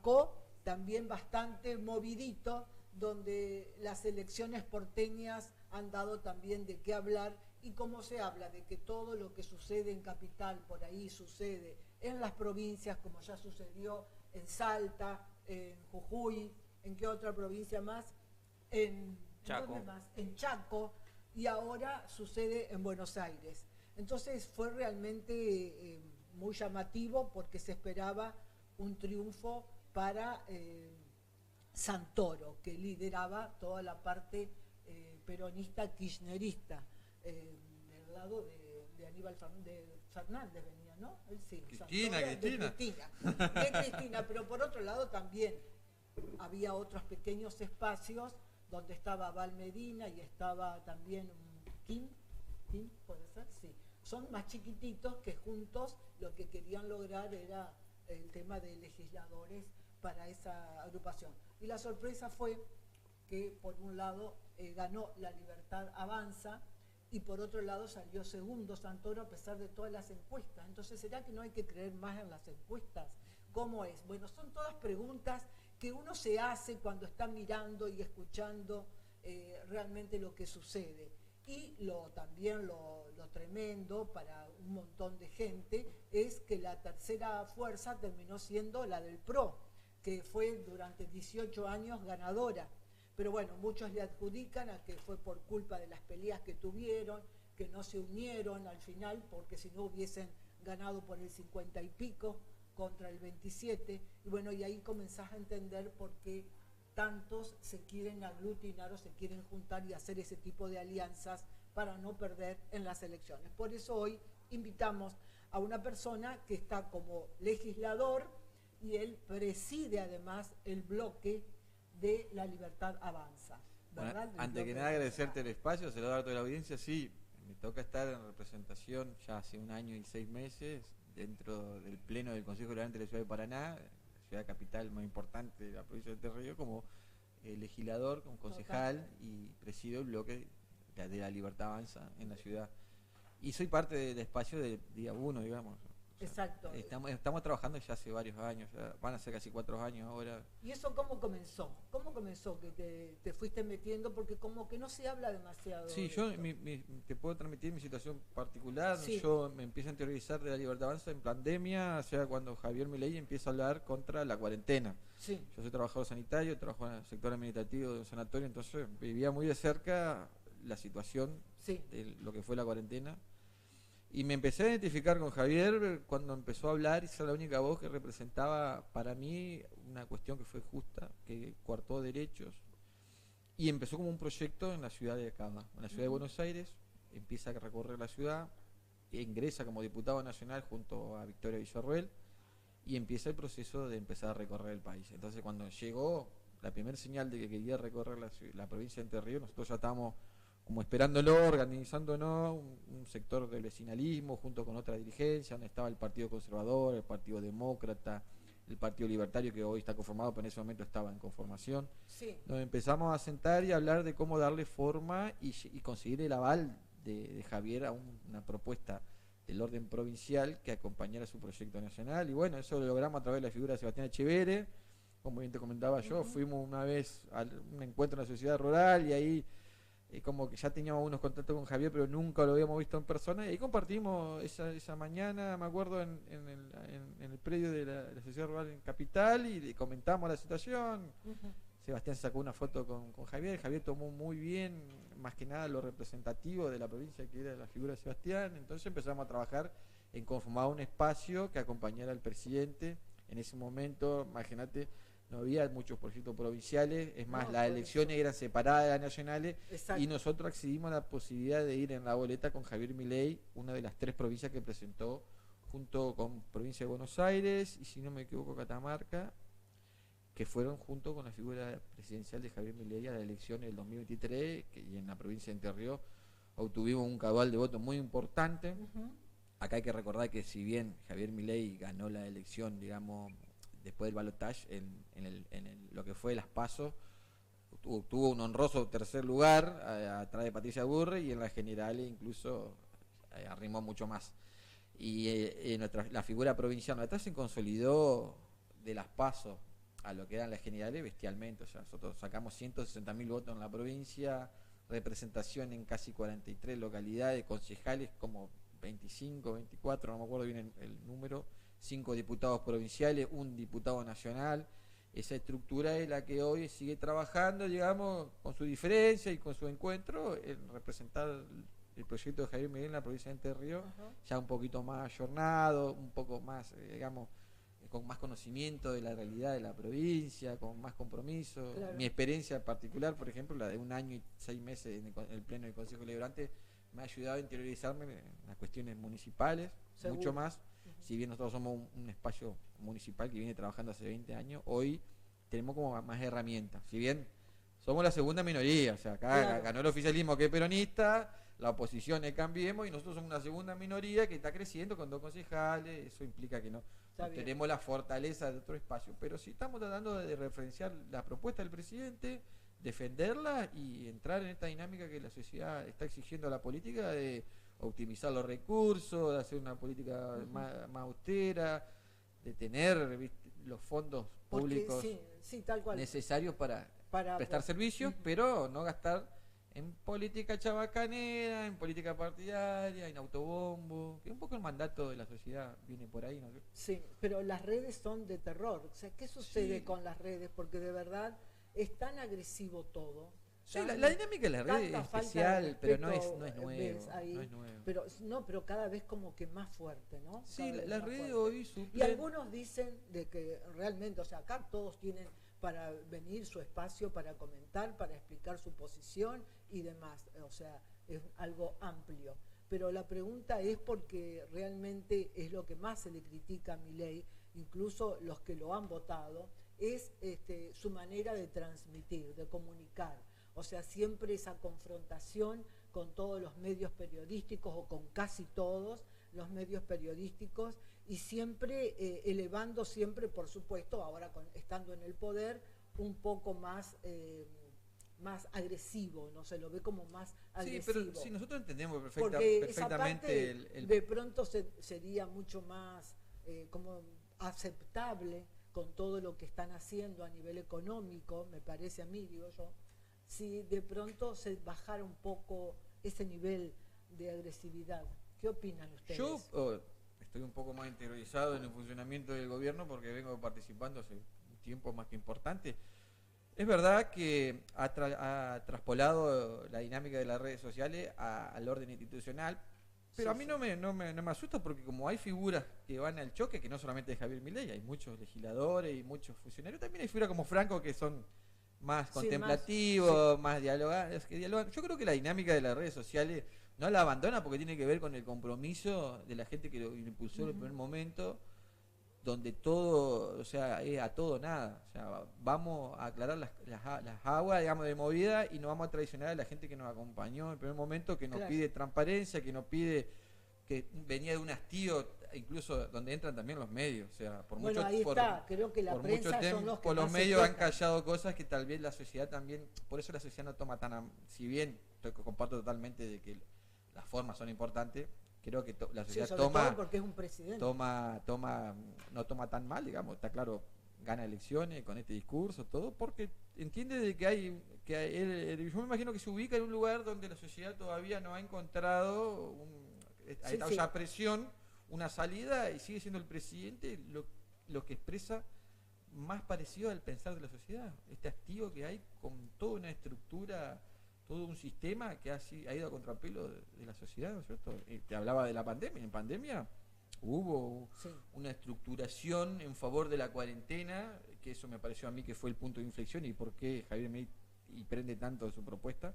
arrancó también bastante movidito, donde las elecciones porteñas han dado también de qué hablar, y cómo se habla de que todo lo que sucede en Capital, por ahí sucede en las provincias, como ya sucedió en Salta, en Jujuy, ¿en qué otra provincia más? Chaco. ¿Dónde más? En Chaco, y ahora sucede en Buenos Aires. Entonces fue realmente muy llamativo, porque se esperaba un triunfo para Santoro, que lideraba toda la parte peronista kirchnerista, del lado de Aníbal Fernández venía, ¿no? Sí, Cristina, Santoro, Cristina. de Cristina, pero por otro lado también había otros pequeños espacios donde estaba Val Medina y estaba también Kim, ¿puede ser? Sí. Son más chiquititos, que juntos lo que querían lograr era el tema de legisladores para esa agrupación. Y la sorpresa fue que por un lado ganó La Libertad Avanza, y por otro lado salió segundo Santoro a pesar de todas las encuestas. Entonces, ¿será que no hay que creer más en las encuestas? ¿Cómo es? Bueno, son todas preguntas que uno se hace cuando está mirando y escuchando realmente lo que sucede. Y también lo tremendo para un montón de gente es que la tercera fuerza terminó siendo la del PRO, que fue durante 18 años ganadora. Pero bueno, muchos le adjudican a que fue por culpa de las peleas que tuvieron, que no se unieron al final, porque si no hubiesen ganado por el 50 y pico contra el 27. Y bueno, y ahí comenzás a entender por qué tantos se quieren aglutinar o se quieren juntar y hacer ese tipo de alianzas para no perder en las elecciones. Por eso hoy invitamos a una persona que está como legislador, y él preside además el bloque de La Libertad Avanza, ¿verdad? Bueno, antes que nada agradecerte el espacio, se lo da a toda la audiencia. Sí, me toca estar en representación ya hace 1 año y 6 meses dentro del pleno del Consejo Deliberante de la Ciudad de Paraná, la ciudad capital más importante de la provincia de Entre Ríos, como legislador, como concejal. Total. Y presido el bloque de La Libertad Avanza en la ciudad. Y soy parte del espacio de día 1, digamos. Exacto. Estamos trabajando ya hace varios años, ya van a ser casi 4 años ahora. ¿Y eso cómo comenzó? ¿Cómo comenzó que te fuiste metiendo? Porque como que no se habla demasiado. Sí, yo te puedo transmitir mi situación particular. Sí. Yo me empiezo a interiorizar de La Libertad Avanza en pandemia, o sea, cuando Javier Milei empieza a hablar contra la cuarentena. Sí. Yo soy trabajador sanitario, trabajo en el sector administrativo de un sanatorio, entonces vivía muy de cerca la situación. Sí. De lo que fue la cuarentena. Y me empecé a identificar con Javier cuando empezó a hablar, y ser la única voz que representaba para mí una cuestión que fue justa, que coartó derechos. Y empezó como un proyecto en la ciudad de Cava, en la ciudad de Buenos Aires. Empieza a recorrer la ciudad, ingresa como diputado nacional junto a Victoria Villarruel, y empieza el proceso de empezar a recorrer el país. Entonces, cuando llegó la primera señal de que quería recorrer la provincia de Entre Ríos, nosotros ya estábamos como esperándolo, organizándonos, un sector del vecinalismo junto con otra dirigencia, donde estaba el Partido Conservador, el Partido Demócrata, el Partido Libertario, que hoy está conformado, pero en ese momento estaba en conformación. Sí. Nos empezamos a sentar y a hablar de cómo darle forma y conseguir el aval de Javier a una propuesta del orden provincial que acompañara su proyecto nacional. Y bueno, eso lo logramos a través de la figura de Sebastián Echeverre. Como bien te comentaba yo, fuimos una vez a un encuentro en la sociedad rural, y ahí como que ya teníamos unos contactos con Javier, pero nunca lo habíamos visto en persona, y ahí compartimos esa mañana, me acuerdo, en el predio de la sociedad rural en Capital, y le comentamos la situación. Sebastián sacó una foto con Javier tomó muy bien, más que nada lo representativo de la provincia, que era la figura de Sebastián. Entonces empezamos a trabajar en conformar un espacio que acompañara al presidente. En ese momento, imagínate, no había muchos proyectos provinciales, es más, las elecciones eran separadas de las nacionales. Exacto. Y nosotros accedimos a la posibilidad de ir en la boleta con Javier Milei, una de las 3 provincias que presentó, junto con provincia de Buenos Aires y, si no me equivoco, Catamarca, que fueron junto con la figura presidencial de Javier Milei a la elección del 2023, y en la provincia de Entre Ríos obtuvimos un caudal de votos muy importante. Acá hay que recordar que, si bien Javier Milei ganó la elección, digamos, después del balotaje, en lo que fue las PASO, tuvo un honroso tercer lugar atrás de Patricia Burri, y en las generales incluso arrimó mucho más. Y la figura provincial nuestra se consolidó de las PASO a lo que eran las generales bestialmente. O sea, nosotros sacamos 160.000 votos en la provincia, representación en casi 43 localidades, concejales como 25, 24, no me acuerdo bien el número, 5 diputados provinciales, un diputado nacional. Esa estructura es la que hoy sigue trabajando, digamos, con su diferencia y con su encuentro, en representar el proyecto de Javier Milei en la provincia de Entre Ríos, ya un poquito más ayornado, un poco más, digamos, con más conocimiento de la realidad de la provincia, con más compromiso. Claro. Mi experiencia particular, por ejemplo, la de 1 año y 6 meses en el Pleno del Consejo Deliberante, me ha ayudado a interiorizarme en las cuestiones municipales, Seguro. mucho más. Si bien nosotros somos un espacio municipal que viene trabajando hace 20 años, hoy tenemos como más herramientas. Si bien somos la segunda minoría, o sea, acá ganó el oficialismo que es peronista, la oposición es Cambiemos y nosotros somos una segunda minoría que está creciendo con 2 concejales. Eso implica que no tenemos la fortaleza de otro espacio, pero sí estamos tratando de referenciar la propuesta del presidente, defenderla y entrar en esta dinámica que la sociedad está exigiendo a la política de optimizar los recursos, de hacer una política más austera, de tener, ¿viste?, los fondos públicos tal cual, necesarios para prestar servicios, pero no gastar en política chabacanera, en política partidaria, en autobombo, que un poco el mandato de la sociedad viene por ahí, ¿no? Sí, pero las redes son de terror. O sea, ¿qué sucede con las redes? Porque de verdad es tan agresivo todo. Sí, la dinámica de las redes es especial, pero no es nuevo. Pero cada vez como que más fuerte, ¿no? Sí, las redes hoy suplen. Y algunos dicen de que realmente, o sea, acá todos tienen para venir su espacio, para comentar, para explicar su posición y demás. O sea, es algo amplio. Pero la pregunta es porque realmente es lo que más se le critica a Milei, incluso los que lo han votado, es su manera de transmitir, de comunicar. O sea, siempre esa confrontación con todos los medios periodísticos o con casi todos los medios periodísticos y siempre elevando siempre, por supuesto, ahora estando en el poder, un poco más agresivo, no se lo ve como más agresivo. Sí, pero si nosotros entendemos porque perfectamente esa parte de pronto sería mucho más como aceptable con todo lo que están haciendo a nivel económico, me parece a mí, digo yo, si de pronto se bajara un poco ese nivel de agresividad. ¿Qué opinan ustedes? Yo estoy un poco más interiorizado en el funcionamiento del gobierno porque vengo participando hace un tiempo más que importante. Es verdad que ha traspolado la dinámica de las redes sociales al orden institucional, pero a mí no me asusta porque como hay figuras que van al choque, que no solamente es Javier Milei, hay muchos legisladores y muchos funcionarios, también hay figuras como Franco que son más contemplativos, más dialogantes, que dialogan. Yo creo que la dinámica de las redes sociales no la abandona porque tiene que ver con el compromiso de la gente que lo impulsó en el primer momento, donde todo, o sea, es a todo nada. O sea, vamos a aclarar las aguas, digamos, de movida y no vamos a traicionar a la gente que nos acompañó en el primer momento, que nos pide transparencia, que nos pide, que venía de un hastío, incluso donde entran también los medios. O sea, por mucho tiempo creo que la prensa son los que los medios han callado cosas que tal vez la sociedad también, por eso la sociedad no toma si bien comparto totalmente de que las formas son importantes, creo que la sociedad porque es un presidente. no toma tan mal, digamos, está claro, gana elecciones con este discurso, todo, porque entiende de que yo me imagino que se ubica en un lugar donde la sociedad todavía no ha encontrado esa presión, una salida, y sigue siendo el presidente lo que expresa más parecido al pensar de la sociedad, este hastío que hay con toda una estructura, todo un sistema que ha ido a contrapelo de la sociedad, ¿no es cierto? Te hablaba de la pandemia. En pandemia hubo una estructuración en favor de la cuarentena, que eso me pareció a mí que fue el punto de inflexión y por qué Javier Milei prende tanto de su propuesta,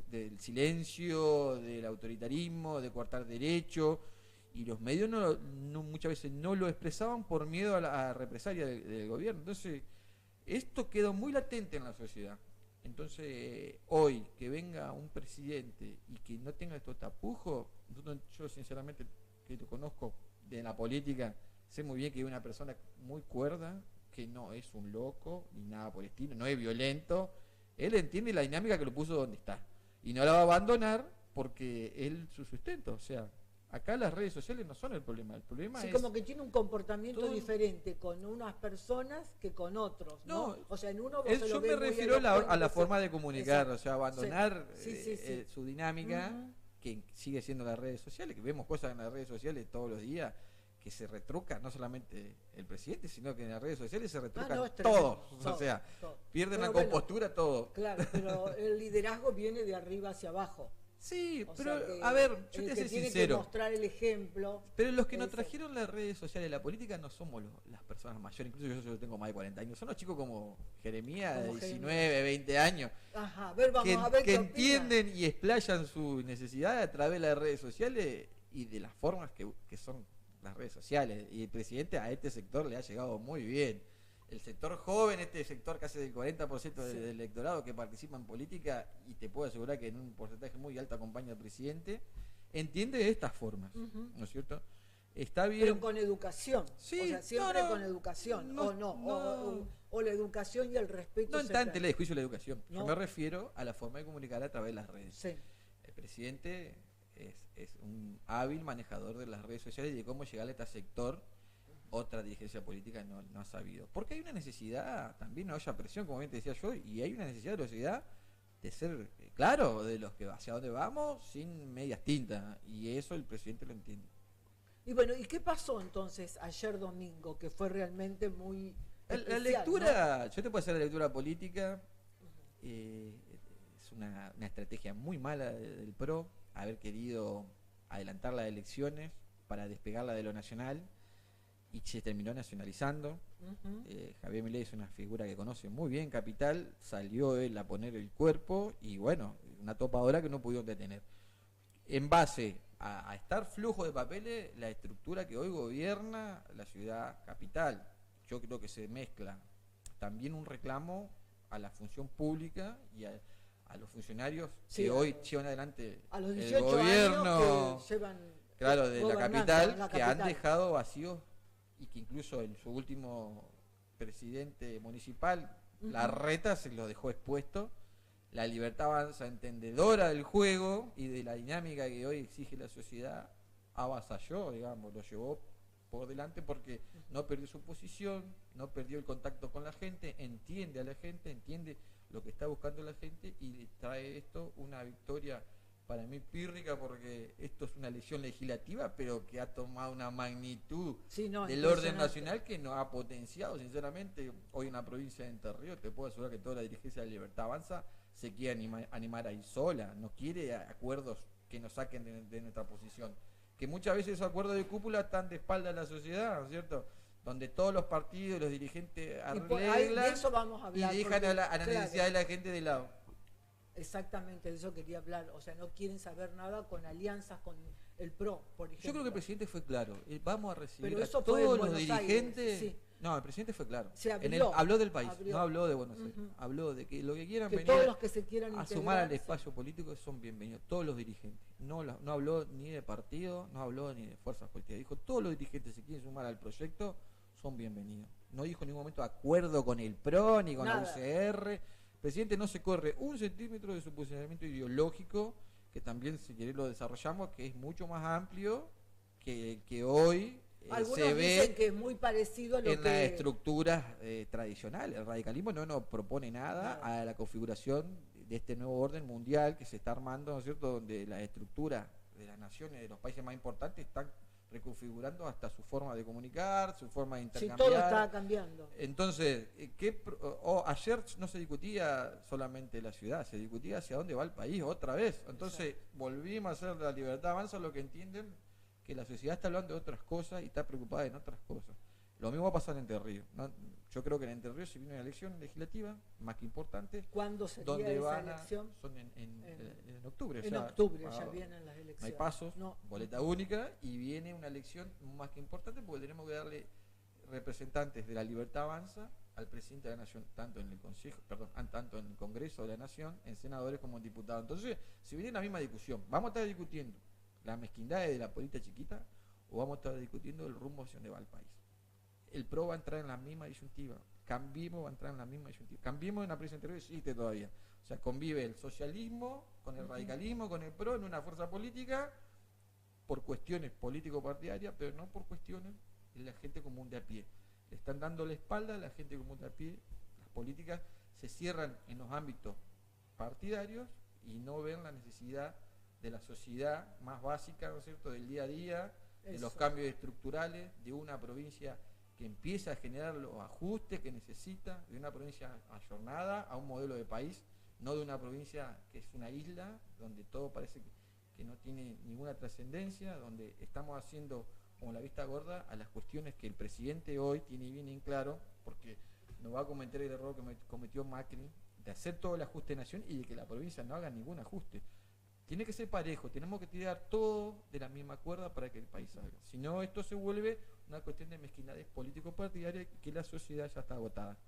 del silencio, del autoritarismo, de coartar derechos, y los medios muchas veces no lo expresaban por miedo a la represalia del gobierno. Entonces, esto quedó muy latente en la sociedad. Entonces, hoy que venga un presidente y que no tenga estos tapujos, yo sinceramente, que lo conozco de la política, sé muy bien que es una persona muy cuerda, que no es un loco ni nada por el estilo, no es violento. Él entiende la dinámica que lo puso donde está y no la va a abandonar porque él su sustento. O sea, Acá las redes sociales no son el problema Sí, es... como que tiene un comportamiento todo... diferente con unas personas que con otros, ¿no? O sea, en uno vos se yo lo me ves muy refiero a elocuente, la forma de comunicar, exacto. o sea, abandonar Sí. su dinámica, que sigue siendo las redes sociales, que vemos cosas en las redes sociales todos los días, que se retruca no solamente el presidente, sino que en las redes sociales se retrucan todos, o sea, pierden la compostura todo. Claro, pero el liderazgo viene de arriba hacia abajo. Sí, O pero sea que a ver, yo te el que soy tiene sincero. que mostrar el ejemplo. Pero los que nos trajeron las redes sociales, la política, no somos las personas mayores, incluso yo tengo más de 40 años, son los chicos como Jeremías, de 19, 20 años, Ajá, a ver, vamos a ver que qué entienden y explayan su necesidad a través de las redes sociales y de las formas que son las redes sociales. Y el presidente a este sector le ha llegado muy bien. El sector joven, este sector casi del 40% del electorado que participa en política, y te puedo asegurar que en un porcentaje muy alto acompaña al presidente, entiende de estas formas, ¿no es cierto? Está bien. Pero con educación, sí, o sea, siempre con educación, o la educación y el respeto. No en tan tela de juicio la educación, No. yo me refiero a la forma de comunicar a través de las redes. Sí. El presidente es un hábil manejador de las redes sociales y de cómo llegarle a este sector. Otra dirigencia política no ha sabido. Porque hay una necesidad, también no haya presión, como bien te decía yo, y hay una necesidad de la sociedad de ser claro de los que hacia dónde vamos sin medias tintas. Y eso el presidente lo entiende. Y bueno, ¿y qué pasó entonces ayer domingo? Que fue realmente muy la lectura, ¿no? Yo te puedo hacer la lectura política. Es una estrategia muy mala del PRO, haber querido adelantar las elecciones para despegarla de lo nacional. Y se terminó nacionalizando. Javier Milei es una figura que conoce muy bien Capital, salió él a poner el cuerpo y bueno, una topadora que no pudieron detener. En base a estar flujo de papeles, la estructura que hoy gobierna la ciudad capital, yo creo que se mezcla también un reclamo a la función pública y a los funcionarios que hoy llevan adelante a los el gobierno que llevan de la capital, que han dejado vacíos. Y que incluso en su último presidente municipal, Larreta se lo dejó expuesto. La Libertad Avanza, entendedora del juego y de la dinámica que hoy exige la sociedad, avasalló, digamos, lo llevó por delante porque no perdió su posición, no perdió el contacto con la gente, entiende a la gente, entiende lo que está buscando la gente y le trae esto una victoria para mí pírrica, porque esto es una elección legislativa, pero que ha tomado una magnitud del orden nacional que nos ha potenciado, sinceramente. Hoy en la provincia de Entre Ríos, te puedo asegurar que toda la dirigencia de Libertad Avanza se quiere animar ahí sola, no quiere acuerdos que nos saquen de nuestra posición. Que muchas veces esos acuerdos de cúpula están de espalda a la sociedad, ¿no es cierto? Donde todos los partidos, los dirigentes arreglan y dejan a la necesidad de la gente de lado. Exactamente, de eso quería hablar. O sea, no quieren saber nada con alianzas con el PRO, por ejemplo. Yo creo que el presidente fue claro. Vamos a recibir a todos los dirigentes. Sí. No, el presidente fue claro. Habló del país, no habló de Buenos Aires. Habló de que lo que quieran venir todos los que se quieran a sumar al espacio político son bienvenidos. Todos los dirigentes. No habló ni de partido, no habló ni de fuerzas políticas. Dijo, todos los dirigentes que se quieren sumar al proyecto son bienvenidos. No dijo en ningún momento acuerdo con el PRO ni con la UCR. El presidente no se corre un centímetro de su posicionamiento ideológico, que también, si querés, lo desarrollamos, que es mucho más amplio que hoy se ve dicen que es muy parecido a lo en las estructuras tradicionales. El radicalismo no nos propone nada a la configuración de este nuevo orden mundial que se está armando, ¿no es cierto?, donde las estructuras de las naciones, de los países más importantes, están reconfigurando hasta su forma de comunicar, su forma de intercambiar. Sí, todo está cambiando. Entonces, ayer no se discutía solamente la ciudad, se discutía hacia dónde va el país otra vez. Entonces, volvimos a hacer la Libertad Avanza lo que entienden que la sociedad está hablando de otras cosas y está preocupada en otras cosas. Lo mismo va a pasar en Entre Ríos, ¿no? Yo creo que en Entre Ríos se viene una elección legislativa más que importante. ¿Cuándo sería esa elección? Son en octubre. En octubre ya vienen las elecciones. No hay pasos, boleta única, y viene una elección más que importante porque tenemos que darle representantes de la Libertad Avanza al presidente de la Nación, tanto en el Congreso de la Nación, en senadores como en diputados. Entonces, si viene la misma discusión, vamos a estar discutiendo la mezquindad de la política chiquita o vamos a estar discutiendo el rumbo hacia donde va el país. El PRO va a entrar en la misma disyuntiva, Cambiemos va a entrar en la misma disyuntiva. Cambiemos en la provincia anterior existe todavía. O sea, convive el socialismo con el radicalismo, con el PRO en una fuerza política por cuestiones político-partidarias, pero no por cuestiones de la gente común de a pie. Le están dando la espalda a la gente común de a pie. Las políticas se cierran en los ámbitos partidarios y no ven la necesidad de la sociedad más básica, ¿no es cierto?, del día a día, de los cambios estructurales, de una provincia que empieza a generar los ajustes que necesita, de una provincia ayornada a un modelo de país, no de una provincia que es una isla, donde todo parece que no tiene ninguna trascendencia, donde estamos haciendo como la vista gorda a las cuestiones que el presidente hoy tiene bien en claro, porque no va a cometer el error que cometió Macri, de hacer todo el ajuste de nación y de que la provincia no haga ningún ajuste. Tiene que ser parejo, tenemos que tirar todo de la misma cuerda para que el país salga. Si no, esto se vuelve una cuestión de mezquindades político-partidarias y que la sociedad ya está agotada.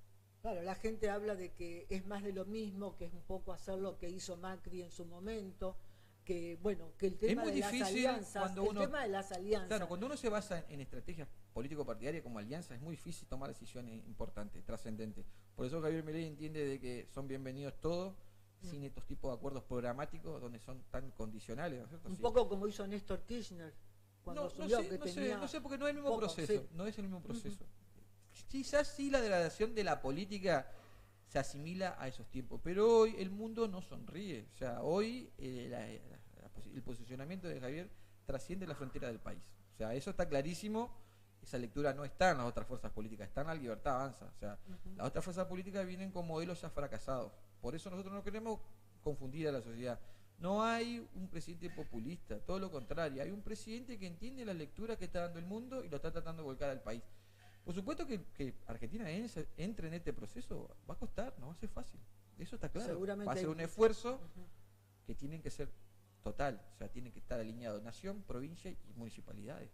Claro, la gente habla de que es más de lo mismo, que es un poco hacer lo que hizo Macri en su momento, que bueno, que el tema de las alianzas, tema de las alianzas. Claro, cuando uno se basa en estrategias político-partidarias como alianza, es muy difícil tomar decisiones importantes, trascendentes. Por eso Javier Milei entiende de que son bienvenidos todos, sin estos tipos de acuerdos programáticos donde son tan condicionales, ¿no es cierto? Un poco como hizo Néstor Kirchner cuando subió, no sé, porque no es el mismo proceso, no es el mismo proceso. Quizás sí la degradación de la política se asimila a esos tiempos, pero hoy el mundo no sonríe. O sea, hoy el posicionamiento de Javier trasciende la frontera del país. O sea, eso está clarísimo. Esa lectura no está en las otras fuerzas políticas, está en la Libertad Avanza. O sea, las otras fuerzas políticas vienen con modelos ya fracasados. Por eso nosotros no queremos confundir a la sociedad. No hay un presidente populista, todo lo contrario. Hay un presidente que entiende la lectura que está dando el mundo y lo está tratando de volcar al país. Por supuesto que Argentina entre en este proceso, va a costar, no va a ser fácil. Eso está claro. Seguramente va a ser un esfuerzo que tiene que ser total. O sea, tiene que estar alineado nación, provincia y municipalidades.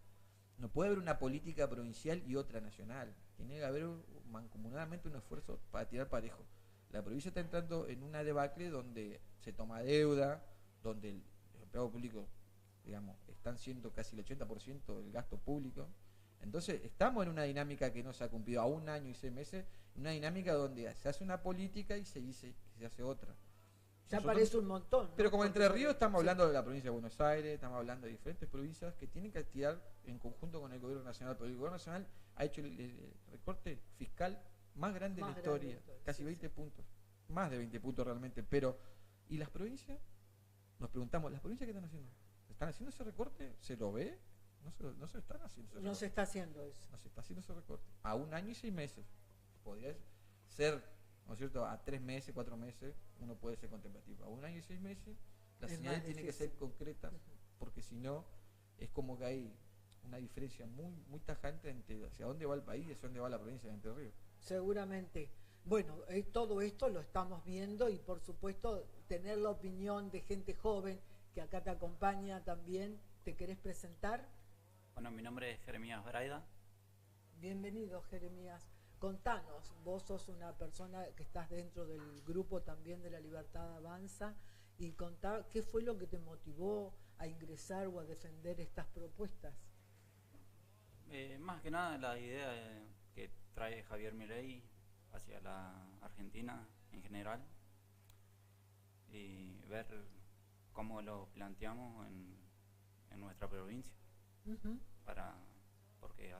No puede haber una política provincial y otra nacional. Tiene que haber mancomunadamente un esfuerzo para tirar parejo. La provincia está entrando en una debacle donde se toma deuda, donde los empleados públicos, digamos, están siendo casi el 80% del gasto público. Entonces, estamos en una dinámica que no se ha cumplido a 1 año y 6 meses, una dinámica donde se hace una política y se dice que se hace otra. Ya parece un montón, ¿no? Pero como Entre Ríos estamos hablando de la provincia de Buenos Aires, estamos hablando de diferentes provincias que tienen que activar en conjunto con el gobierno nacional, pero el gobierno nacional ha hecho el recorte fiscal más grande de la historia, casi 20 puntos, más de 20 puntos realmente, pero ¿y las provincias? Nos preguntamos, ¿las provincias qué están haciendo? ¿Están haciendo ese recorte? ¿Se lo ve? No se están haciendo. No se está haciendo eso. No se está haciendo ese recorte. A 1 año y 6 meses. Podría ser, ¿no es cierto? A 3 meses, 4 meses, uno puede ser contemplativo. A 1 año y 6 meses, las señales tienen que ser concretas, porque si no, es como que hay una diferencia muy, muy tajante entre hacia dónde va el país y hacia dónde va la provincia de Entre Ríos. Seguramente. Bueno, todo esto lo estamos viendo y por supuesto tener la opinión de gente joven que acá te acompaña también. ¿Te querés presentar? Bueno, mi nombre es Jeremías Braida. Bienvenido, Jeremías. Contanos, vos sos una persona que estás dentro del grupo también de la Libertad Avanza, y contá qué fue lo que te motivó a ingresar o a defender estas propuestas. Más que nada la idea que trae Javier Milei hacia la Argentina en general y ver cómo lo planteamos en nuestra provincia. Porque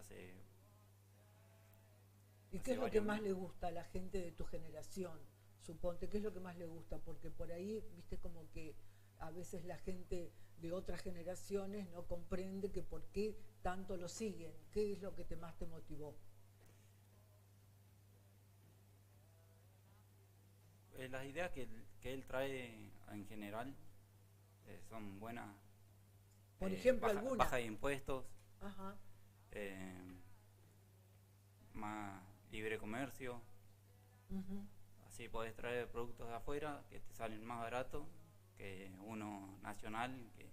¿Y qué es lo que más le gusta a la gente de tu generación? Suponte, ¿qué es lo que más le gusta? Porque por ahí, viste, como que a veces la gente de otras generaciones no comprende que por qué tanto lo siguen. ¿Qué es lo que más te motivó? Las ideas que él trae en general son buenas. Por ejemplo, alguna. Baja de impuestos, Ajá. más libre comercio. Así podés traer productos de afuera que te salen más baratos que uno nacional que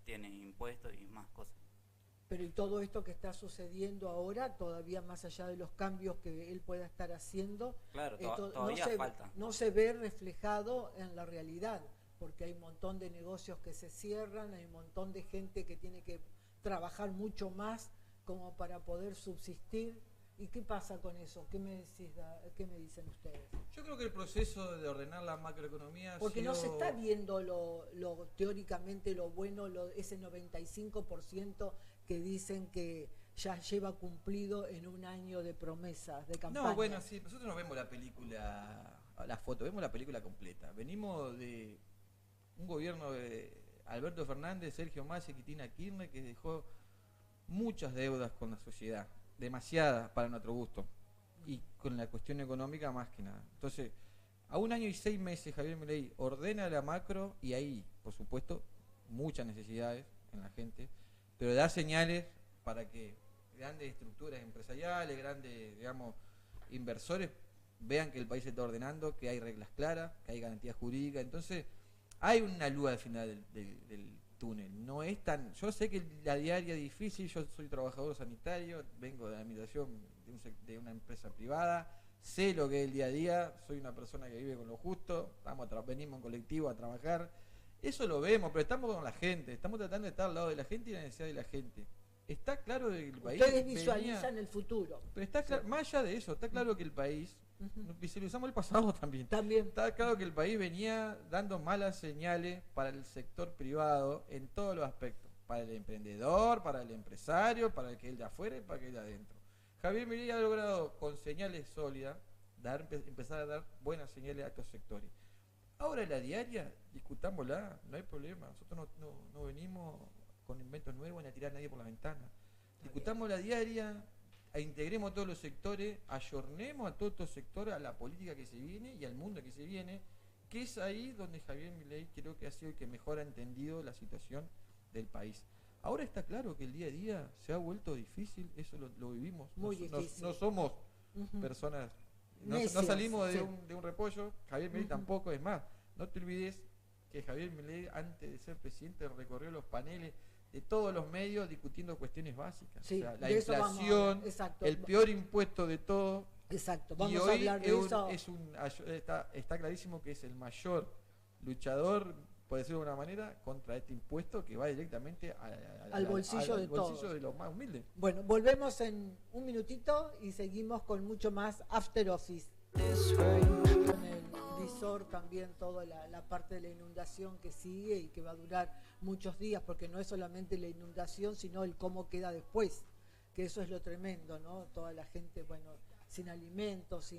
tiene impuestos y más cosas. Pero y todo esto que está sucediendo ahora, todavía más allá de los cambios que él pueda estar haciendo, claro, todavía falta. No se ve reflejado en la realidad, porque hay un montón de negocios que se cierran, hay un montón de gente que tiene que trabajar mucho más como para poder subsistir, ¿Y qué pasa con eso? ¿Qué me decís, qué me dicen ustedes? Yo creo que el proceso de ordenar la macroeconomía... Porque no se está viendo teóricamente lo bueno, ese 95% que dicen que ya lleva cumplido en un año de promesas, de campaña. No, bueno, sí, nosotros no vemos la película, la foto, vemos la película completa. Venimos de un gobierno de Alberto Fernández, Sergio Massa y Cristina Kirchner que dejó muchas deudas con la sociedad, demasiadas para nuestro gusto, y con la cuestión económica más que nada. Entonces, a 1 año y 6 meses Javier Milei ordena la macro y ahí, por supuesto, muchas necesidades en la gente, pero da señales para que grandes estructuras empresariales, grandes, digamos, inversores vean que el país se está ordenando, que hay reglas claras, que hay garantías jurídicas. Entonces, hay una luz al final del túnel. No es tan... Yo sé que la diaria es difícil, yo soy trabajador sanitario, vengo de la administración de una empresa privada, sé lo que es el día a día, soy una persona que vive con lo justo, venimos en colectivo a trabajar, eso lo vemos, pero estamos con la gente, estamos tratando de estar al lado de la gente y la necesidad de la gente. Está claro que el país... Ustedes visualizan el futuro. Pero está claro, más allá de eso, está claro que el país, visualizamos el pasado también. Está claro que el país venía dando malas señales para el sector privado en todos los aspectos. Para el emprendedor, para el empresario, para el que es de afuera y para el que es de adentro. Javier Milei ha logrado con señales sólidas empezar a dar buenas señales a estos sectores. Ahora la diaria, discutámosla, no hay problema. Nosotros no venimos con inventos nuevos ni a tirar a nadie por la ventana. Discutamos la diaria, integremos todos los sectores, ayornemos a todos estos sectores a la política que se viene y al mundo que se viene, que es ahí donde Javier Milei creo que ha sido el que mejor ha entendido la situación del país. Ahora está claro que el día a día se ha vuelto difícil, eso lo vivimos. Muy difícil. No somos personas, no salimos de un repollo, Javier Milei tampoco, es más, no te olvides que Javier Milei antes de ser presidente recorrió los paneles de todos los medios discutiendo cuestiones básicas. Sí, o sea, la inflación, el peor impuesto de todo. Exacto, y vamos hoy a hablar de eso. Está clarísimo que es el mayor luchador, por decirlo de una manera, contra este impuesto que va directamente al bolsillo de todos. De los más humildes. Bueno, volvemos en un minutito y seguimos con mucho más After Office. Con el visor también toda la parte de la inundación que sigue y que va a durar muchos días, porque no es solamente la inundación, sino el cómo queda después, que eso es lo tremendo, ¿no? Toda la gente, bueno, sin alimentos,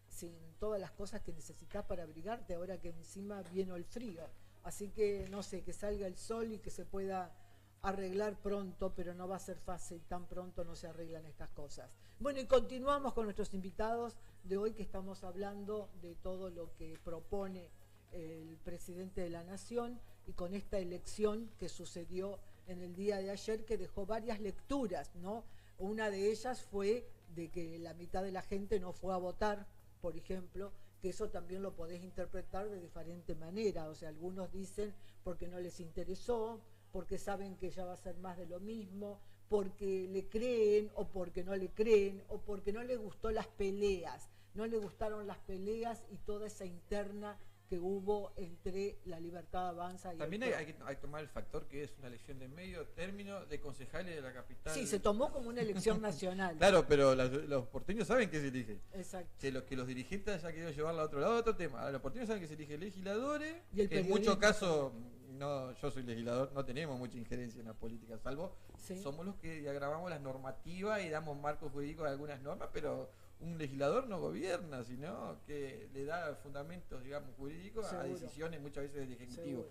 sin todas las cosas que necesitas para abrigarte, ahora que encima vino el frío. Así que, no sé, que salga el sol y que se pueda arreglar pronto, pero no va a ser fácil, tan pronto no se arreglan estas cosas. Bueno, y continuamos con nuestros invitados de hoy, que estamos hablando de todo lo que propone el presidente de la Nación y con esta elección que sucedió en el día de ayer, que dejó varias lecturas, ¿no? Una de ellas fue de que la mitad de la gente no fue a votar, por ejemplo, que eso también lo podés interpretar de diferente manera. O sea, algunos dicen porque no les interesó, porque saben que ya va a ser más de lo mismo, porque le creen o porque no le creen, o porque no les gustó las peleas, no le gustaron las peleas y toda esa interna que hubo entre la Libertad Avanza y también hay que tomar el factor que es una elección de medio término de concejales de la capital. Sí, se tomó como una elección nacional. Claro, pero los porteños saben que se elige. Exacto. Que los dirigentes ya querido llevarla a otro lado, otro tema. Ahora, los porteños saben que se elige legisladores, y que en muchos casos, yo soy legislador, no tenemos mucha injerencia en la política, salvo somos los que diagramamos las normativas y damos marcos jurídicos a algunas normas, pero un legislador no gobierna, sino que le da fundamentos, digamos, jurídicos a decisiones muchas veces del Ejecutivo. Seguro.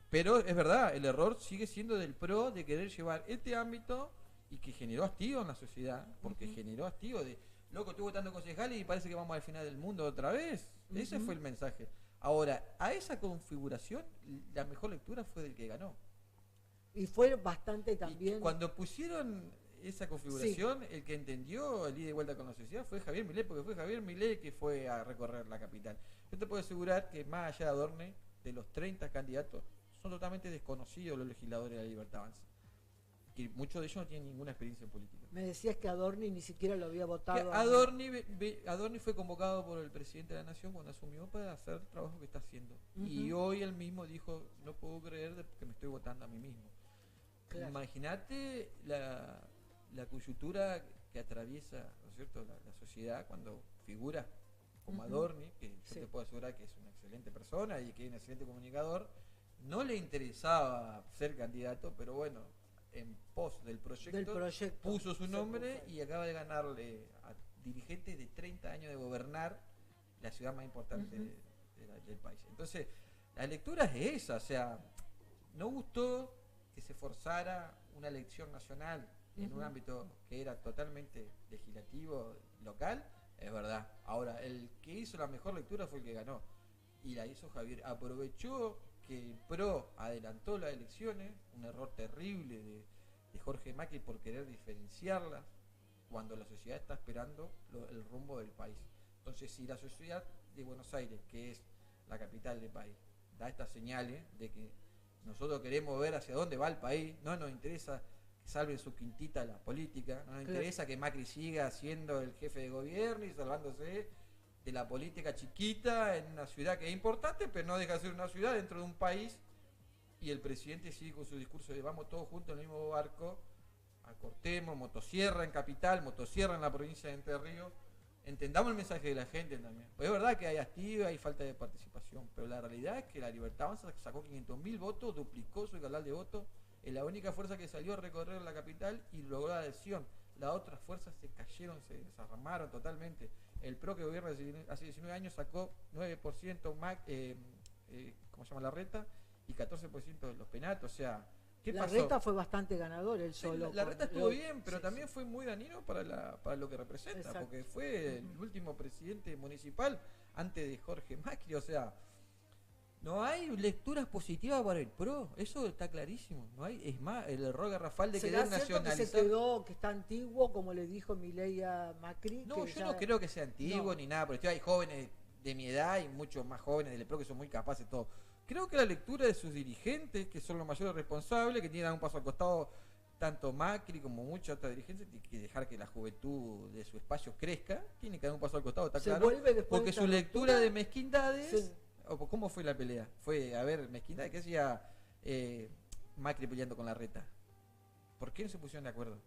Pero es verdad, el error sigue siendo del PRO de querer llevar este ámbito y que generó hastío en la sociedad, porque generó hastío de, loco, estuve votando concejales y parece que vamos al final del mundo otra vez. Ese fue el mensaje. Ahora, a esa configuración, la mejor lectura fue del que ganó. Y fue bastante también... Y cuando pusieron esa configuración, el que entendió el ida y vuelta con la sociedad fue Javier Milei, porque fue Javier Milei que fue a recorrer la capital. Yo te puedo asegurar que más allá de Adorni, de los 30 candidatos, son totalmente desconocidos los legisladores de la Libertad Avanza. Que muchos de ellos no tienen ninguna experiencia en política. Me decías que Adorni ni siquiera lo había votado. Adorni fue convocado por el presidente de la Nación cuando asumió para hacer el trabajo que está haciendo. Y hoy él mismo dijo, no puedo creer que me estoy votando a mí mismo. Claro. Imagínate la coyuntura que atraviesa, ¿no es cierto?, la sociedad cuando figura como Adorni, que yo te puedo asegurar que es una excelente persona y que es un excelente comunicador. No le interesaba ser candidato, pero bueno, en pos del proyecto puso su nombre y acaba de ganarle a dirigentes de 30 años de gobernar la ciudad más importante del país. Entonces, la lectura es esa, o sea, no gustó que se forzara una elección nacional en un ámbito que era totalmente legislativo, local, es verdad. Ahora, el que hizo la mejor lectura fue el que ganó, y la hizo Javier. Aprovechó que el PRO adelantó las elecciones, un error terrible de Jorge Macri por querer diferenciarlas, cuando la sociedad está esperando el rumbo del país. Entonces, si la sociedad de Buenos Aires, que es la capital del país, da estas señales de que nosotros queremos ver hacia dónde va el país, no nos interesa que salven su quintita la política, no nos interesa que Macri siga siendo el jefe de gobierno y salvándose de la política chiquita en una ciudad que es importante, pero no deja de ser una ciudad dentro de un país, y el presidente sigue con su discurso de vamos todos juntos en el mismo barco, acortemos, motosierra en capital, motosierra en la provincia de Entre Ríos. Entendamos el mensaje de la gente también. Pues es verdad que hay hastío, hay falta de participación, pero la realidad es que la Libertad Avanza sacó 500.000 votos, duplicó su caudal de votos, es la única fuerza que salió a recorrer la capital y logró la adhesión. Las otras fuerzas se cayeron, se desarmaron totalmente. El PRO, que gobierna hace 19 años, sacó 9% más, ¿cómo se llama? Larreta, y 14% de los penatos. O sea, ¿qué pasó? Larreta fue bastante ganador él solo. Sí, Larreta estuvo bien, pero también fue muy dañino para lo que representa. Exacto. Porque fue el último presidente municipal antes de Jorge Macri. O sea, no hay lecturas positivas para el PRO, eso está clarísimo. No hay, es más, el error garrafal de querer nacionalizar. Que se quedó, que está antiguo, como le dijo Milei a Macri? No, yo no creo que sea antiguo ni nada, porque hay jóvenes de mi edad y muchos más jóvenes del PRO que son muy capaces de todo. Creo que la lectura de sus dirigentes, que son los mayores responsables, que tienen que dar un paso al costado, tanto Macri como muchos otros dirigentes, tienen que dejar que la juventud de su espacio crezca, tiene que dar un paso al costado, está claro. Porque su lectura de mezquindades... Sí. ¿Cómo fue la pelea? Fue, a ver, mezquindades, ¿qué hacía Macri peleando con Larreta? ¿Por qué no se pusieron de acuerdo?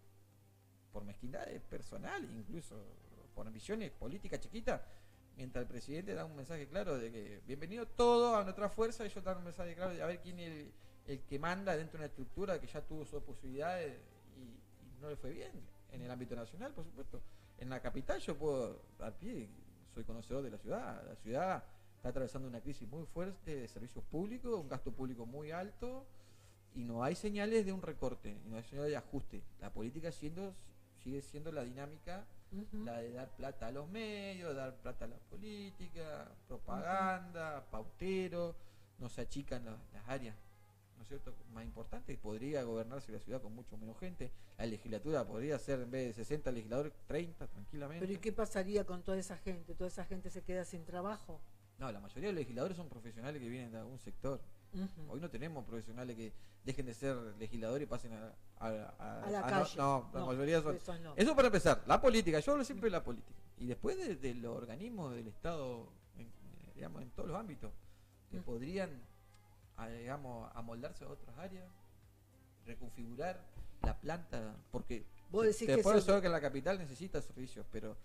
Por mezquindades personales, incluso por ambiciones políticas chiquitas. Mientras el presidente da un mensaje claro de que bienvenido todo a nuestra fuerza, ellos dan un mensaje claro de a ver quién es el que manda dentro de una estructura que ya tuvo sus posibilidades y no le fue bien. En el ámbito nacional, por supuesto. En la capital yo puedo dar pie, soy conocedor de la ciudad. La ciudad está atravesando una crisis muy fuerte de servicios públicos, un gasto público muy alto, y no hay señales de un recorte, y no hay señales de ajuste. La política sigue siendo la dinámica, la de dar plata a los medios, dar plata a la política, propaganda, pautero, no se achican las áreas, ¿no es cierto?, más importantes. Podría gobernarse la ciudad con mucho menos gente, la legislatura podría ser, en vez de 60 legisladores, 30 tranquilamente. Pero ¿y qué pasaría con toda esa gente? ¿Toda esa gente se queda sin trabajo? No, la mayoría de los legisladores son profesionales que vienen de algún sector. Hoy no tenemos profesionales que dejen de ser legisladores y pasen a la calle. No, la mayoría son... Eso para empezar, la política, yo hablo siempre de la política. Y después de los organismos del Estado, digamos, en todos los ámbitos, que podrían, digamos, amoldarse a otras áreas, reconfigurar la planta, porque te puedo asegurar que la capital necesita servicios, pero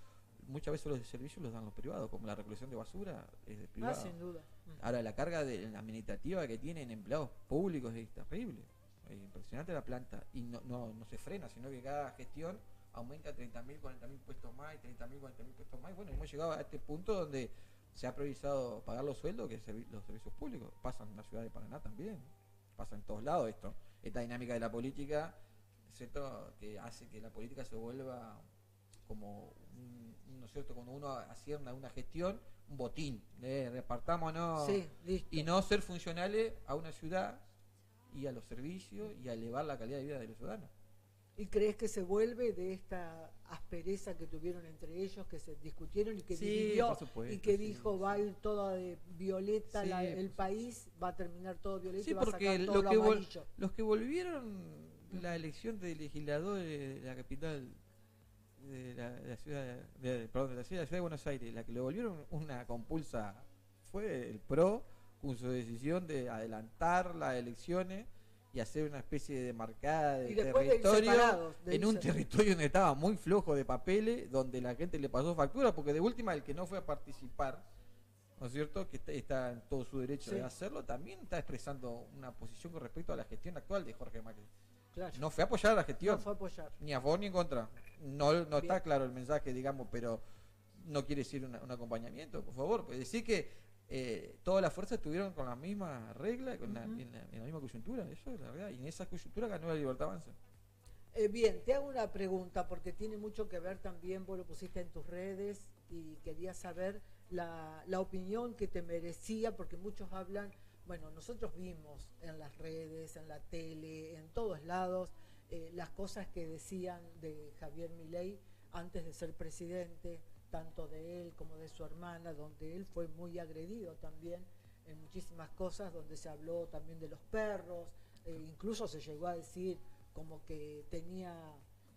muchas veces los servicios los dan los privados, como la recolección de basura es de privado. Sin duda. Ahora, la carga administrativa que tienen empleados públicos es terrible, es impresionante la planta, y no se frena, sino que cada gestión aumenta 30.000, 40.000 puestos más, y 30.000, 40.000 puestos más, y bueno, hemos llegado a este punto donde se ha priorizado pagar los sueldos que los servicios públicos. Pasa en la ciudad de Paraná también, pasa en todos lados esta dinámica de la política, ¿cierto?, que hace que la política se vuelva como ¿no es cierto?, cuando uno hacía una gestión, un botín, repartámonos, y no ser funcionales a una ciudad y a los servicios y a elevar la calidad de vida de los ciudadanos. ¿Y crees que se vuelve de esta aspereza que tuvieron entre ellos, que se discutieron y que dividió, y que dijo va a ir toda de violeta el país, va a terminar todo violeta y va a sacar todo lo amarillo? Los que volvieron la elección de legisladores de la capital de la ciudad de Buenos Aires, la que lo volvieron una compulsa fue el PRO, con su decisión de adelantar las elecciones y hacer una especie de marcada de Y después de ir territorio separados, en un territorio donde estaba muy flojo de papeles, donde la gente le pasó factura, porque de última el que no fue a participar, ¿no es cierto?, que está en todo su derecho de hacerlo, también está expresando una posición con respecto a la gestión actual de Jorge Macri. Claro. No fue a apoyar a la gestión, No fue a apoyar. ni a favor ni en contra. No está claro el mensaje, digamos, pero no quiere decir un acompañamiento, por favor. Pues decir que todas las fuerzas estuvieron con la misma regla, en la misma coyuntura, eso es la verdad. Y en esa coyuntura ganó la Libertad Avanza. Bien, te hago una pregunta porque tiene mucho que ver también, vos lo pusiste en tus redes y quería saber la opinión que te merecía, porque muchos hablan, bueno, nosotros vimos en las redes, en la tele, en todos lados, las cosas que decían de Javier Milei antes de ser presidente, tanto de él como de su hermana, donde él fue muy agredido también en muchísimas cosas, donde se habló también de los perros, incluso se llegó a decir como que tenía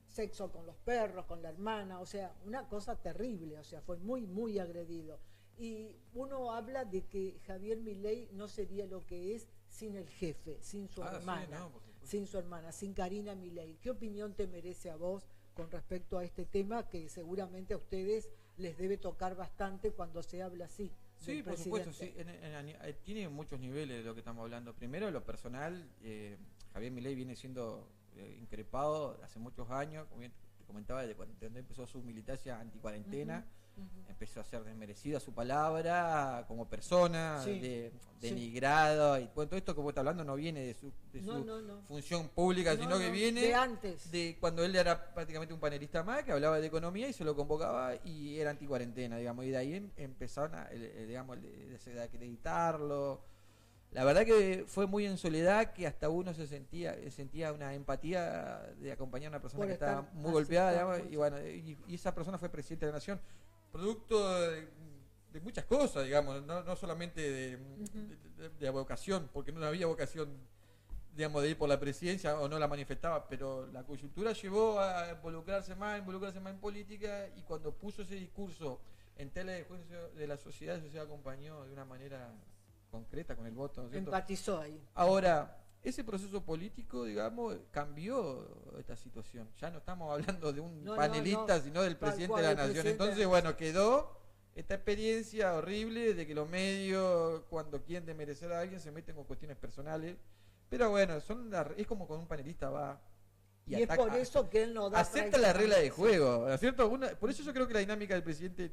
sexo con los perros, con la hermana, o sea, una cosa terrible, o sea, fue muy, muy agredido. Y uno habla de que Javier Milei no sería lo que es sin el jefe, sin su hermana, sin su hermana, sin Karina Milei. ¿Qué opinión te merece a vos con respecto a este tema que seguramente a ustedes les debe tocar bastante cuando se habla así? Sí, por supuesto, sí. Tiene muchos niveles de lo que estamos hablando. Primero, lo personal, Javier Milei viene siendo increpado hace muchos años, como te comentaba, desde cuando empezó su militancia anticuarentena, empezó a ser desmerecida su palabra como persona, denigrado, y bueno, todo esto que vos estás hablando no viene de su función pública, sino que viene de antes, de cuando él era prácticamente un panelista más que hablaba de economía y se lo convocaba y era anticuarentena, digamos, y de ahí empezaron a acreditarlo. La verdad que fue muy en soledad, que hasta uno sentía una empatía de acompañar a una persona que estaba muy golpeada, digamos, y bueno, y esa persona fue presidente de la Nación, producto de muchas cosas, digamos, no solamente de vocación, porque no había vocación, digamos, de ir por la presidencia o no la manifestaba, pero la coyuntura llevó a involucrarse más en política, y cuando puso ese discurso en tela de juicio de la sociedad acompañó de una manera concreta con el voto, ¿no es cierto? Empatizó ahí. Ahora, ese proceso político, digamos, cambió esta situación. Ya no estamos hablando de un panelista, sino del presidente de la Nación. Entonces, bueno, quedó esta experiencia horrible de que los medios, cuando quieren desmerecer a alguien, se meten con cuestiones personales. Pero bueno, es como con un panelista va y ataca, es por eso que él no da, acepta la regla de juego, ¿no es cierto? Por eso yo creo que la dinámica del presidente,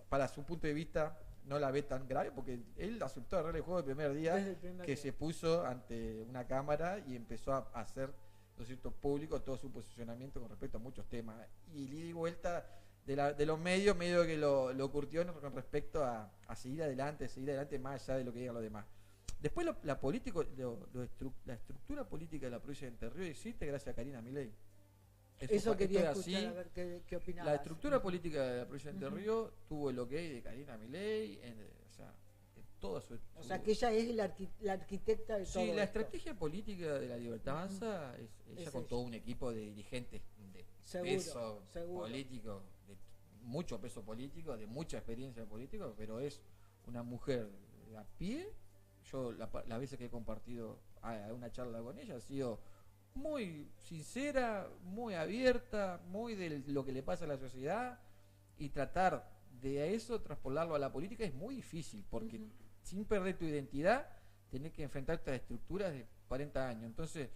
para su punto de vista, no la ve tan grave, porque él aceptó la regla de juego el primer día que se puso ante una cámara y empezó a hacer, ¿no es cierto?, público todo su posicionamiento con respecto a muchos temas. Y ida y vuelta de los medios, medio que lo curtió con respecto a seguir adelante más allá de lo que digan los demás. Después la estructura política de la provincia de Entre Ríos existe gracias a Karina Milei. Eso quería escuchar, a ver qué opinabas. La estructura política de la provincia de Entre Ríos tuvo el ok de Karina Milei, en toda su... O sea, que ella es la arquitecta de todo Sí, la esto. Estrategia política de la Libertad Avanza es ella con todo un equipo de dirigentes de peso político, de mucho peso político, de mucha experiencia política, pero es una mujer a pie. Yo las veces que he compartido una charla con ella ha sido muy sincera, muy abierta, muy de lo que le pasa a la sociedad, y tratar de eso traspolarlo a la política es muy difícil, porque sin perder tu identidad tenés que enfrentarte a estructuras de 40 años. Entonces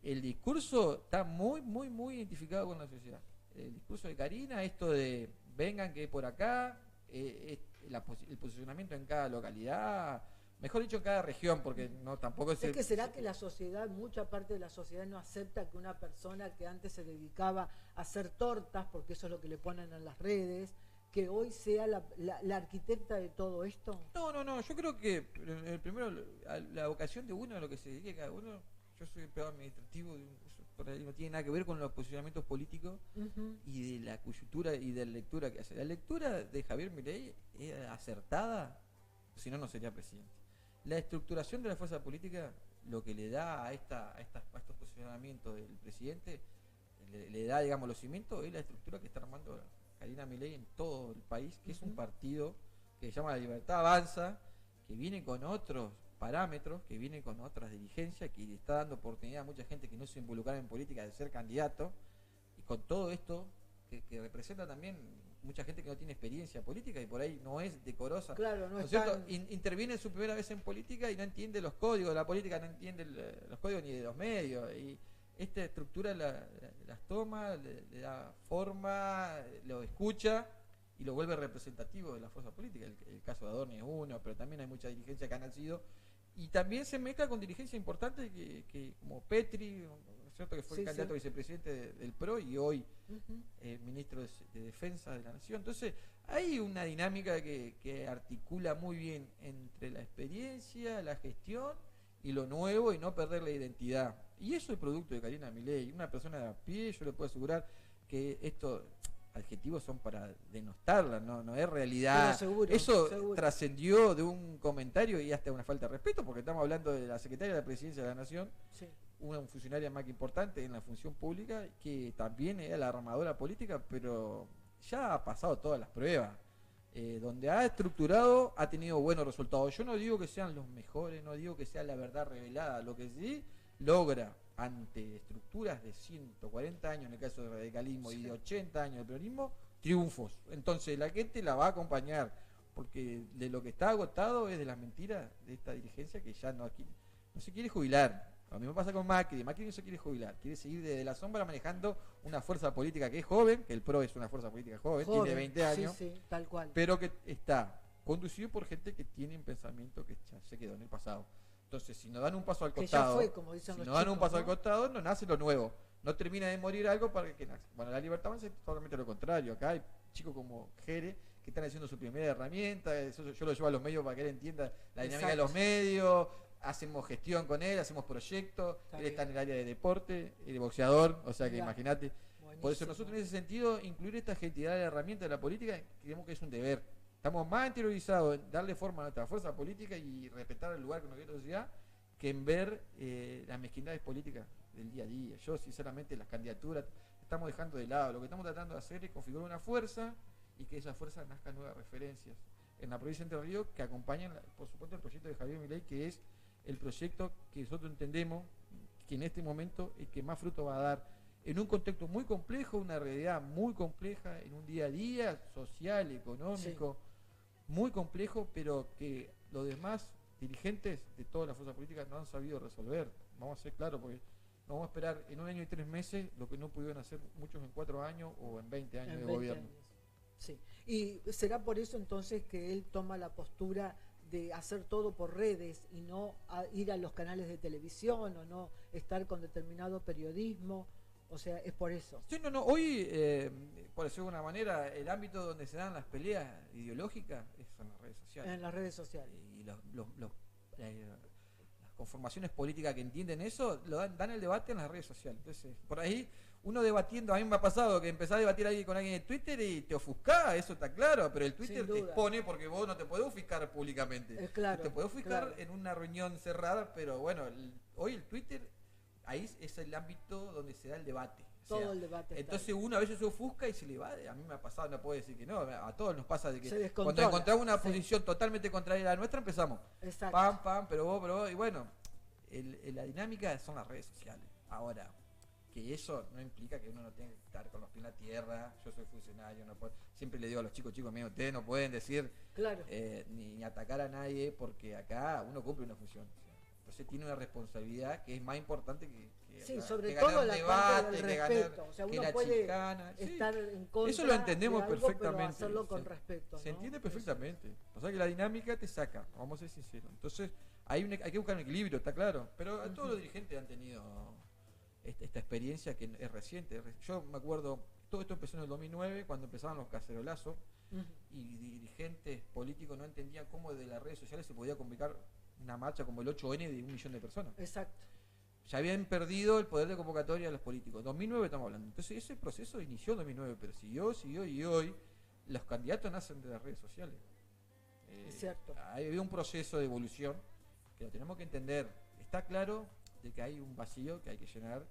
el discurso está muy, muy, muy identificado con la sociedad. El discurso de Karina, esto de vengan que por acá, el posicionamiento en cada localidad, mejor dicho en cada región, porque no tampoco es que será que la sociedad, mucha parte de la sociedad no acepta que una persona que antes se dedicaba a hacer tortas, porque eso es lo que le ponen en las redes, que hoy sea la arquitecta de todo esto. No, yo creo que primero la vocación de uno, a lo que se dedique cada uno. Yo soy empleado administrativo, por ahí no tiene nada que ver con los posicionamientos políticos y de la coyuntura y de la lectura que hace. La lectura de Javier Milei es acertada, si no, no sería presidente. La estructuración de la fuerza política, lo que le da a estos posicionamientos del presidente, le da, digamos, los cimientos, es la estructura que está armando Karina Milei en todo el país, que es un partido que se llama La Libertad Avanza, que viene con otros parámetros, que viene con otras dirigencias, que le está dando oportunidad a mucha gente que no se involucra en política de ser candidato, y con todo esto que representa también mucha gente que no tiene experiencia política y por ahí no es decorosa. Claro, ¿No es cierto? Interviene su primera vez en política y no entiende los códigos de la política, no entiende los códigos ni de los medios. Y esta estructura las toma, le da forma, lo escucha y lo vuelve representativo de la fuerza política. El caso de Adorni es uno, pero también hay mucha dirigencia que ha nacido. Y también se mezcla con dirigencia importante que como Petri, ¿no es cierto?, que fue el candidato a vicepresidente del PRO y hoy ministro de Defensa de la Nación. Entonces hay una dinámica que articula muy bien entre la experiencia, la gestión y lo nuevo y no perder la identidad. Y eso es producto de Karina Milei, una persona de a pie. Yo le puedo asegurar que estos adjetivos son para denostarla, no es realidad. Seguro, eso trascendió de un comentario y hasta una falta de respeto, porque estamos hablando de la secretaria de la Presidencia de la Nación, una funcionaria más que importante en la función pública, que también era la armadora política, pero ya ha pasado todas las pruebas. Donde ha estructurado, ha tenido buenos resultados. Yo no digo que sean los mejores, no digo que sea la verdad revelada, lo que sí logra ante estructuras de 140 años en el caso del radicalismo y de 80 años del peronismo, triunfos. Entonces la gente la va a acompañar, porque de lo que está agotado es de las mentiras de esta dirigencia que ya no se quiere jubilar. Lo mismo pasa con Macri. Macri no se quiere jubilar, quiere seguir desde la sombra manejando una fuerza política que es joven, que el PRO es una fuerza política joven, tiene 20 años, tal cual. Pero que está conducido por gente que tiene un pensamiento que ya se quedó en el pasado. Entonces, si no dan un paso al costado, al costado, no nace lo nuevo. No termina de morir algo para que nace. Bueno, la libertad es totalmente lo contrario. Acá hay chicos como Jere que están haciendo su primera herramienta. Yo lo llevo a los medios para que él entienda la dinámica de los medios. Hacemos gestión con él, hacemos proyectos. Él está en el área de deporte y de boxeador. O sea que imagínate. Por eso nosotros en ese sentido, incluir esta entidad de herramientas de la política, creemos que es un deber. Estamos más interiorizados en darle forma a nuestra fuerza política y respetar el lugar que nos dio la sociedad que en ver las mezquindades políticas del día a día. Yo, sinceramente, las candidaturas estamos dejando de lado. Lo que estamos tratando de hacer es configurar una fuerza y que esa fuerza nazcan nuevas referencias en la provincia de Entre Ríos que acompañan, por supuesto, el proyecto de Javier Milei, que es el proyecto que nosotros entendemos que en este momento es que más fruto va a dar en un contexto muy complejo, una realidad muy compleja, en un día a día social, económico, muy complejo, pero que los demás dirigentes de todas las fuerzas políticas no han sabido resolver. Vamos a ser claros, porque no vamos a esperar en 1 año y 3 meses lo que no pudieron hacer muchos en 4 años o en 20 años de gobierno. Sí, y será por eso entonces que él toma la postura de hacer todo por redes y no ir a los canales de televisión o no estar con determinado periodismo. O sea, es por eso. Sí, hoy, por decirlo de alguna manera, el ámbito donde se dan las peleas ideológicas son las redes sociales. En las redes sociales. Y las conformaciones políticas que entienden eso, dan el debate en las redes sociales. Entonces, por ahí, uno debatiendo, a mí me ha pasado que empezás a debatir ahí con alguien en Twitter y te ofuscás, eso está claro, pero el Twitter te expone porque vos no te podés ofuscar públicamente. Claro, te podés ofuscar en una reunión cerrada, pero bueno, hoy el Twitter, ahí es el ámbito donde se da el debate. Todo el debate. Entonces uno a veces se ofusca y se le va. A mí me ha pasado, no puedo decir que no, a todos nos pasa de que cuando encontramos una posición totalmente contraria a la nuestra empezamos. Exacto. Pam, pero vos, y bueno, la dinámica son las redes sociales. Ahora, que eso no implica que uno no tenga que estar con los pies en la tierra. Yo soy funcionario, siempre le digo a los chicos, míos, ustedes no pueden decir ni atacar a nadie porque acá uno cumple una función. Entonces tiene una responsabilidad que es más importante que sobre todo la parte del respeto. O sea, uno puede estar en contra. Eso lo entendemos de algo, perfectamente. Pero hacerlo con respeto. Se entiende perfectamente. O sea que la dinámica te saca, vamos a ser sinceros. Entonces hay que buscar un equilibrio, está claro. Pero todos los dirigentes han tenido esta experiencia que es reciente. Yo me acuerdo, todo esto empezó en el 2009, cuando empezaban los cacerolazos, y dirigentes políticos no entendían cómo de las redes sociales se podía convocar una marcha como el 8N de 1 millón de personas. Exacto. Ya habían perdido el poder de convocatoria de los políticos. 2009 estamos hablando. Entonces ese proceso inició en 2009, pero siguió y hoy los candidatos nacen de las redes sociales. Es cierto. Hay habido un proceso de evolución que lo tenemos que entender. Está claro de que hay un vacío que hay que llenar.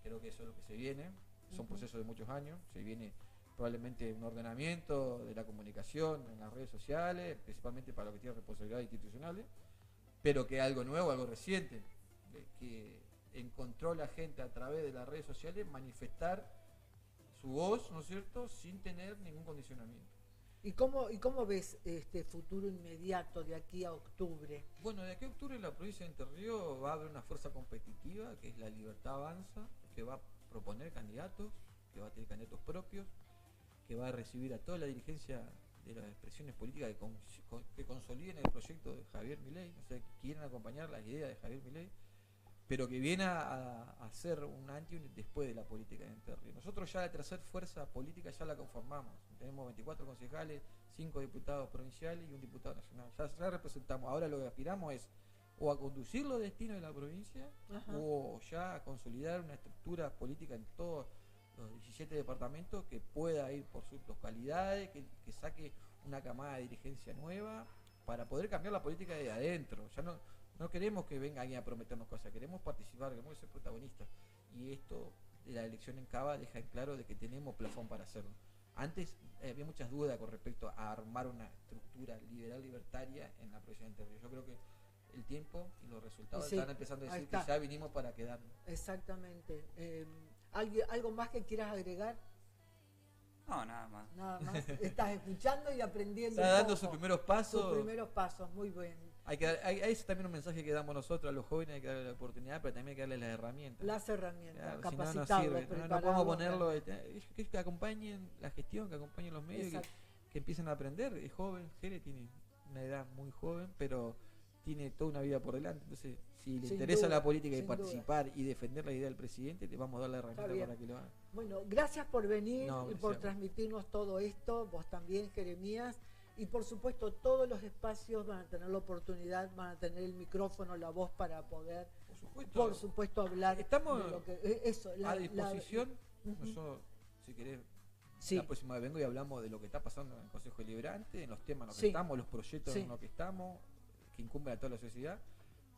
Creo que eso es lo que se viene. Son procesos de muchos años. Se viene probablemente un ordenamiento de la comunicación en las redes sociales, principalmente para lo que tiene responsabilidades institucionales. pero que algo nuevo, algo reciente, que encontró la gente a través de las redes sociales manifestar su voz, ¿no es cierto?, sin tener ningún condicionamiento. ¿Y cómo ves este futuro inmediato de aquí a octubre? Bueno, de aquí a octubre en la provincia de Entre Ríos va a haber una fuerza competitiva, que es la Libertad Avanza, que va a proponer candidatos, que va a tener candidatos propios, que va a recibir a toda la dirigencia de las expresiones políticas que consoliden el proyecto de Javier Milei, o sea, que quieren acompañar las ideas de Javier Milei, pero que viene a ser un antes y un después de la política de Entre Ríos. Nosotros ya la tercera fuerza política ya la conformamos, tenemos 24 concejales, 5 diputados provinciales y un diputado nacional, ya representamos. Ahora lo que aspiramos es o a conducir los destinos de la provincia, ajá, o ya a consolidar una estructura política en todos los 17 departamentos que pueda ir por sus localidades, que saque una camada de dirigencia nueva para poder cambiar la política de adentro. Ya no queremos que venga alguien a prometernos cosas, queremos participar, queremos ser protagonistas. Y esto de la elección en Cava deja en claro de que tenemos plafón para hacerlo. Antes había muchas dudas con respecto a armar una estructura liberal libertaria en la provincia de Entre Ríos. Yo creo que el tiempo y los resultados están empezando a decir que ya vinimos para quedarnos. Exactamente. ¿Algo más que quieras agregar? No, nada más. Nada más. Estás escuchando y aprendiendo. Está dando sus primeros pasos. Sus primeros pasos, muy bien. Hay también un mensaje que damos nosotros a los jóvenes, hay que darle la oportunidad, pero también hay que darle las herramientas. Las herramientas, claro, capacitarlos, si no podemos ponerlo, que acompañen la gestión, que acompañen los medios, que empiecen a aprender. Es joven, Jere tiene una edad muy joven, pero tiene toda una vida por delante. Entonces, si le interesa la política y participar y defender la idea del presidente, le vamos a dar la herramienta para que lo haga. Bueno, gracias por venir y por transmitirnos todo esto, vos también, Jeremías. Y por supuesto, todos los espacios van a tener la oportunidad, van a tener el micrófono, la voz para poder, por supuesto hablar. Estamos de lo que, a disposición. Nosotros, si querés, la próxima vez vengo y hablamos de lo que está pasando en el Consejo Deliberante, en los temas en los que estamos, los proyectos en los que estamos, que incumben a toda la sociedad.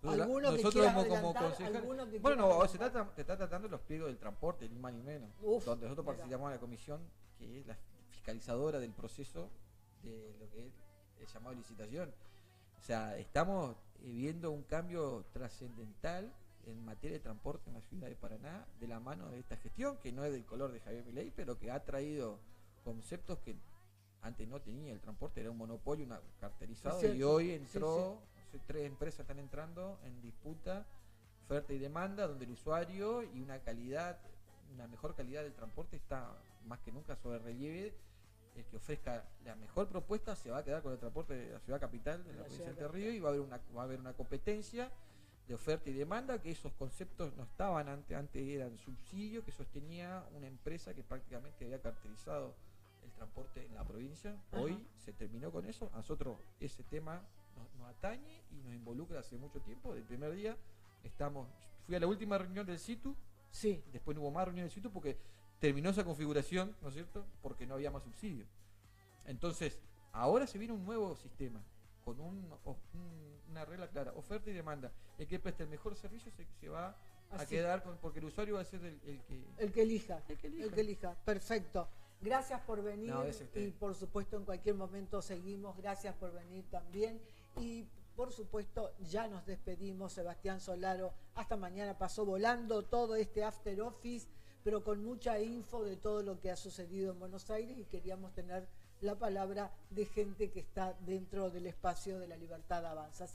Nosotros como concejales, bueno, se está tratando los pliegos del transporte, ni más ni menos, donde nosotros participamos en la comisión, que es la fiscalizadora del proceso de lo que es el llamado de licitación. O sea, estamos viendo un cambio trascendental en materia de transporte en la ciudad de Paraná, de la mano de esta gestión, que no es del color de Javier Milei, pero que ha traído conceptos que antes no tenía. El transporte era un monopolio, una carterizado, y hoy entró, 3 empresas están entrando en disputa, oferta y demanda, donde el usuario y una mejor calidad del transporte está más que nunca sobre relieve. El que ofrezca la mejor propuesta se va a quedar con el transporte de la ciudad capital, de la provincia de Entre Ríos, y va a haber una competencia de oferta y demanda, que esos conceptos no estaban antes eran subsidios que sostenía una empresa que prácticamente había caracterizado el transporte en la provincia. Hoy se terminó con eso. A nosotros ese tema nos atañe y nos involucra hace mucho tiempo. Del primer día fui a la última reunión del SITU, después no hubo más reuniones del SITU porque terminó esa configuración, ¿no es cierto?, porque no había más subsidio. Entonces, ahora se viene un nuevo sistema, con una regla clara, oferta y demanda. El que preste el mejor servicio se va a quedar porque el usuario va a ser el que elija. El que elija. Perfecto. Gracias por venir y por supuesto en cualquier momento seguimos. Gracias por venir también. Y por supuesto ya nos despedimos. Sebastián Solaro, hasta mañana. Pasó volando todo este After Office, pero con mucha info de todo lo que ha sucedido en Buenos Aires, y queríamos tener la palabra de gente que está dentro del espacio de la Libertad Avanza.